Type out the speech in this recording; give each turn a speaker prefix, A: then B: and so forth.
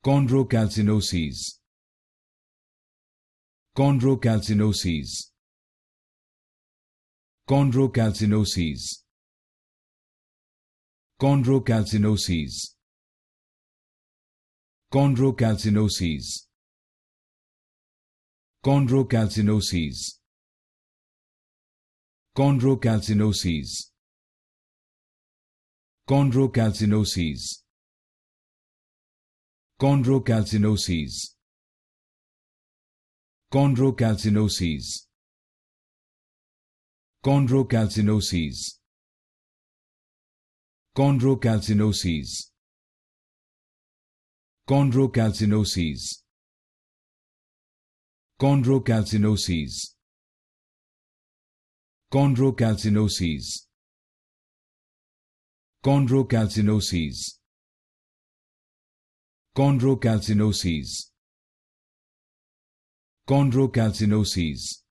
A: Chondrocalcinoses. Chondrocalcinoses. Chondrocalcinoses. Chondrocalcinoses. Chondrocalcinoses. Chondrocalcinoses. Chondrocalcinoses. Chondrocalcinoses. Chondrocalcinoses. Chondrocalcinoses. Chondrocalcinoses. Chondrocalcinoses. Chondrocalcinoses. Chondrocalcinoses. Chondrocalcinoses. Chondrocalcinoses. Chondrocalcinoses. Chondrocalcinoses.